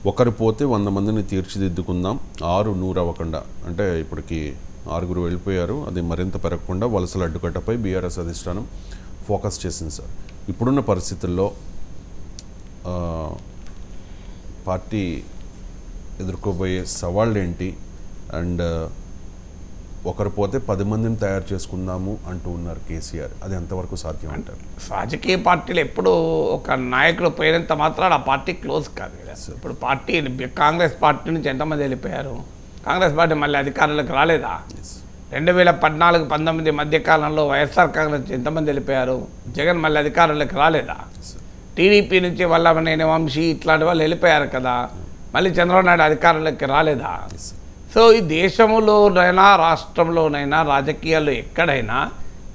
ఒకరు పోతే 100 మందిని తీర్చిదిద్దుకుందాం, 100 అవ్వకుండా. అంటే ఇప్పటికి 6 వెళ్ళిపోయారు. అది మరింత పెరగకుండా వలసల అడ్డుకట్టపై బీఆర్ఎస్ అధిష్టానం ఫోకస్ చేసింది సార్. ఇప్పుడున్న పరిస్థితుల్లో పార్టీ ఎదుర్కోబోయే సవాళ్ళు ఏంటి? అండ్ ఒకరు పోతే 10 మందిని తయారు చేసుకుందాము అంటూ ఉన్నారు కేసీఆర్. అది ఎంతవరకు సాధ్యం అంటారు? రాజకీయ పార్టీలు ఎప్పుడు ఒక నాయకుడు పోయినంత మాత్రం ఆ పార్టీ క్లోజ్ కాదు కదా. ఇప్పుడు పార్టీ కాంగ్రెస్ పార్టీ నుంచి ఎంతమంది వెళ్ళిపోయారు? కాంగ్రెస్ పార్టీ మళ్ళీ అధికారంలోకి రాలేదా? 2014-19 మధ్యకాలంలో వైఎస్ఆర్ కాంగ్రెస్ ఎంతమంది వెళ్ళిపోయారు? జగన్ మళ్ళీ అధికారంలోకి రాలేదా? టీడీపీ నుంచి వల్లభనేని వంశీ ఇట్లాంటి వాళ్ళు వెళ్ళిపోయారు కదా, మళ్ళీ చంద్రబాబు నాయుడు అధికారంలోకి రాలేదా? సో ఈ దేశంలోనైనా రాష్ట్రంలోనైనా రాజకీయాల్లో ఎక్కడైనా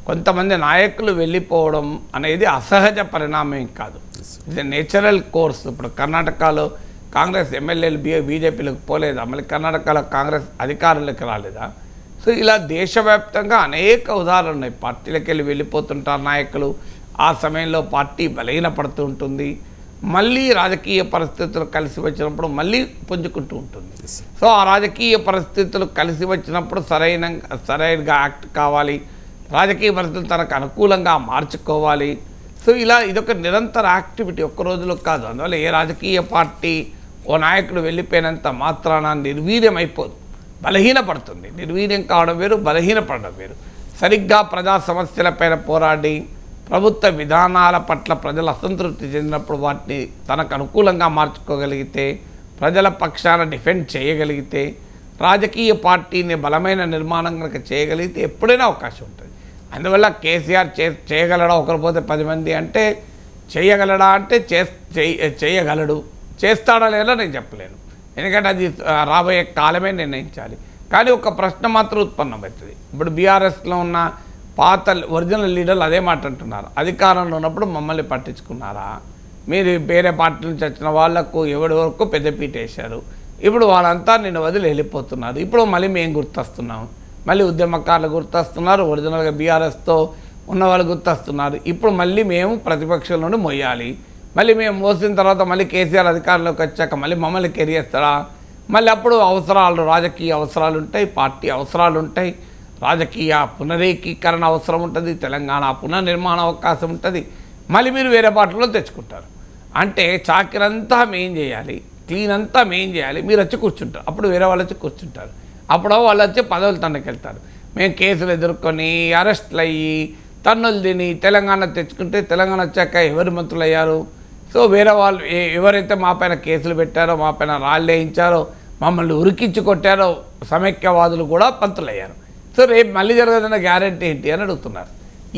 కొంతమంది నాయకులు వెళ్ళిపోవడం అనేది అసహజ పరిణామం కాదు, ఇది నేచురల్ కోర్స్. ఇప్పుడు కర్ణాటకలో కాంగ్రెస్ ఎమ్మెల్యేలు బీజేపీలకు పోలేదా? మళ్ళీ కర్ణాటకలో కాంగ్రెస్ అధికారంలోకి రాలేదా? సో ఇలా దేశవ్యాప్తంగా అనేక ఉదాహరణలు ఉన్నాయి. పార్టీలకు వెళ్ళిపోతుంటారు నాయకులు, ఆ సమయంలో పార్టీ బలహీనపడుతూ ఉంటుంది, మళ్ళీ రాజకీయ పరిస్థితులు కలిసి వచ్చినప్పుడు మళ్ళీ పుంజుకుంటూ ఉంటుంది. సో ఆ రాజకీయ పరిస్థితులు కలిసి వచ్చినప్పుడు సరైనగా యాక్ట్ కావాలి, రాజకీయ పరిస్థితులు తనకు అనుకూలంగా మార్చుకోవాలి. సో ఇలా ఇదొక నిరంతర యాక్టివిటీ, ఒక్క రోజులో కాదు. అందువల్ల ఏ రాజకీయ పార్టీ ఓ నాయకుడు వెళ్ళిపోయినంత మాత్రాన నిర్వీర్యం అయిపోదు, బలహీనపడుతుంది. నిర్వీర్యం కావడం వేరు, బలహీనపడడం వేరు. సరిగ్గా ప్రజా సమస్యలపైన పోరాడి ప్రభుత్వ విధానాల పట్ల ప్రజలు అసంతృప్తి చెందినప్పుడు వాటిని తనకు అనుకూలంగా మార్చుకోగలిగితే, ప్రజల పక్షాన డిఫెండ్ చేయగలిగితే, రాజకీయ పార్టీని బలమైన నిర్మాణం కనుక చేయగలిగితే ఎప్పుడైనా అవకాశం ఉంటుంది. అందువల్ల కేసీఆర్ చేయగలడా? ఒకరు పోతే 10 మంది అంటే చేయగలడా అంటే చేయగలడు. చేస్తాడా లేదా నేను చెప్పలేను, ఎందుకంటే అది రాబోయే కాలమే నిర్ణయించాలి. కానీ ఒక ప్రశ్న మాత్రం ఉత్పన్నమవుతుంది. ఇప్పుడు బీఆర్ఎస్లో ఉన్న పాత ఒరిజినల్ లీడర్లు అదే మాట అంటున్నారు, అధికారంలో ఉన్నప్పుడు మమ్మల్ని పట్టించుకున్నారా? మీరు వేరే పార్టీ నుంచి వచ్చిన వాళ్లకు ఎవరి వరకు పెద్దపీట వేశారు, ఇప్పుడు వాళ్ళంతా నిన్ను వదిలి వెళ్ళిపోతున్నారు. ఇప్పుడు మళ్ళీ మేము గుర్తొస్తున్నాం, మళ్ళీ ఉద్యమకారులు గుర్తొస్తున్నారు, ఒరిజినల్గా బీఆర్ఎస్తో ఉన్నవాళ్ళు గుర్తొస్తున్నారు. ఇప్పుడు మళ్ళీ మేము ప్రతిపక్షం నుండి మొయ్యాలి, మళ్ళీ మేము మోసిన తర్వాత మళ్ళీ కేసీఆర్ అధికారంలోకి వచ్చాక మళ్ళీ మమ్మల్ని కెరియేస్తారా? మళ్ళీ అప్పుడు అవసరాలు, రాజకీయ అవసరాలు ఉంటాయి, పార్టీ అవసరాలు ఉంటాయి, రాజకీయ పునరేకీకరణ అవసరం ఉంటుంది, తెలంగాణ పునర్నిర్మాణ అవకాశం ఉంటుంది, మళ్ళీ మీరు వేరే పార్టీలో తెచ్చుకుంటారు. అంటే చాకిరంతా మేం చేయాలి, క్లీన్ అంతా మేం చేయాలి, మీరు వచ్చి కూర్చుంటారు. అప్పుడు వేరే వాళ్ళు వచ్చి కూర్చుంటారు, అప్పుడు వాళ్ళు వచ్చి పదవులు తండకెళ్తారు. మేము కేసులు ఎదుర్కొని అరెస్టులు అయ్యి తన్నులు తిని తెలంగాణ తెచ్చుకుంటే తెలంగాణ వచ్చాక ఎవరు మంత్రులు అయ్యారు? సో వేరే వాళ్ళు ఎవరైతే మా పైన కేసులు పెట్టారో, మా పైన రాళ్ళు వేయించారో, మమ్మల్ని ఉరికించి కొట్టారో సమైక్యవాదులు కూడా మంత్రులయ్యారు. సో రేపు మళ్ళీ జరగదన్న గ్యారెంటీ ఏంటి అని అడుగుతున్నారు.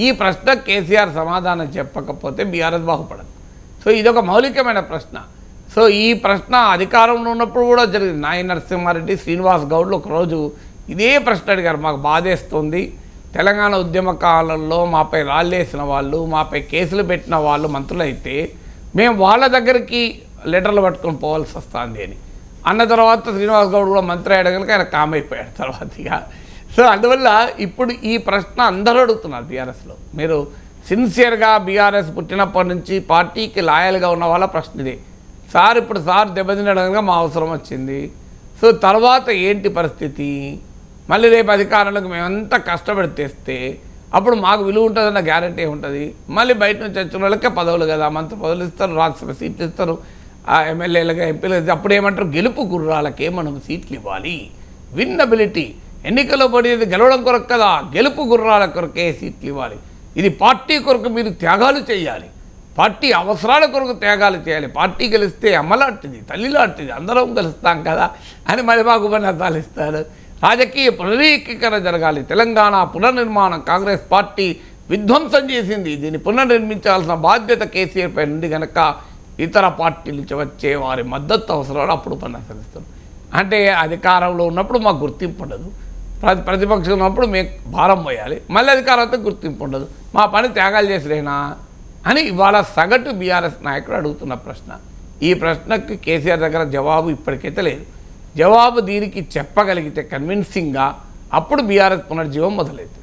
ఈ ప్రశ్న కేసీఆర్ సమాధానం చెప్పకపోతే బీఆర్ఎస్ బాగుపడదు. సో ఇదొక మౌలికమైన ప్రశ్న. సో ఈ ప్రశ్న అధికారంలో ఉన్నప్పుడు కూడా జరిగింది. నాయి నరసింహారెడ్డి, శ్రీనివాస్ గౌడ్లు ఒకరోజు ఇదే ప్రశ్న అడిగారు, మాకు బాధేస్తుంది, తెలంగాణ ఉద్యమ కాలంలో మాపై రాళ్ళేసిన వాళ్ళు, మాపై కేసులు పెట్టిన వాళ్ళు మంత్రులైతే మేము వాళ్ళ దగ్గరికి లెటర్లు పట్టుకొని పోవాల్సి వస్తుంది అని అన్న తర్వాత శ్రీనివాస్ గౌడ్ కూడా మంత్రి అయ్యాడు కనుక ఆయన కామ్ అయిపోయాడు తర్వాతగా. సో అందువల్ల ఇప్పుడు ఈ ప్రశ్న అందరూ అడుగుతున్నారు బీఆర్ఎస్లో. మీరు సిన్సియర్గా బీఆర్ఎస్ పుట్టినప్పటి నుంచి పార్టీకి లాయల్గా ఉన్న వాళ్ళ ప్రశ్న ఇదే. సార్ ఇప్పుడు సార్ దెబ్బతినడంగా మా అవసరం వచ్చింది, సో తర్వాత ఏంటి పరిస్థితి? మళ్ళీ రేపు అధికారంలోకి మేమంతా కష్టపడి తెస్తే అప్పుడు మాకు విలువ ఉంటుందన్న గ్యారెంటీ ఉంటుంది. మళ్ళీ బయట నుంచి వచ్చిన వాళ్ళకే పదవులు కదా, మంత్రి పదవులు ఇస్తారు, రాజ్యసభ సీట్లు ఇస్తారు, ఎమ్మెల్యేలుగా ఎంపీలు. అప్పుడు ఏమంటారు, గెలుపు గుర్రాలకే మనం సీట్లు ఇవ్వాలి, విన్నబిలిటీ. ఎన్నికల్లో పడేది గెలవడం కొరకు కదా, గెలుపు గుర్రాల కొరకే సీట్లు ఇవ్వాలి. ఇది పార్టీ కొరకు మీరు త్యాగాలు చేయాలి, పార్టీ అవసరాల కొరకు త్యాగాలు చేయాలి. పార్టీ గెలిస్తే అమ్మలాంటిది, తల్లిలాంటిది, అందరం గెలుస్తాం కదా అని మరి మాకు ఉపన్యాసాలు ఇస్తారు. రాజకీయ పునరేకీకరణ జరగాలి, తెలంగాణ పునర్నిర్మాణం కాంగ్రెస్ పార్టీ విధ్వంసం చేసింది, దీన్ని పునర్నిర్మించాల్సిన బాధ్యత కేసీఆర్ పై నుండి కనుక ఇతర పార్టీల నుంచి వచ్చే వారి మద్దతు అవసరాలు అప్పుడు ఉపన్యాసాలు ఇస్తారు. అంటే అధికారంలో ఉన్నప్పుడు మాకు గుర్తింపు ఉండదు, ప్రతిపక్షం ఉన్నప్పుడు మేము భారం పోయాలి, మళ్ళీ అధికారంతో గుర్తింపు ఉండదు, మా పని త్యాగాలు చేసిరేనా అని ఇవాళ సగటు బీఆర్ఎస్ నాయకుడు అడుగుతున్న ప్రశ్న. ఈ ప్రశ్నకు కేసీఆర్ దగ్గర జవాబు ఇప్పటికైతే లేదు. జవాబు దీనికి చెప్పగలిగితే కన్విన్సింగ్గా అప్పుడు బీఆర్ఎస్ పునర్జీవం మొదలైంది.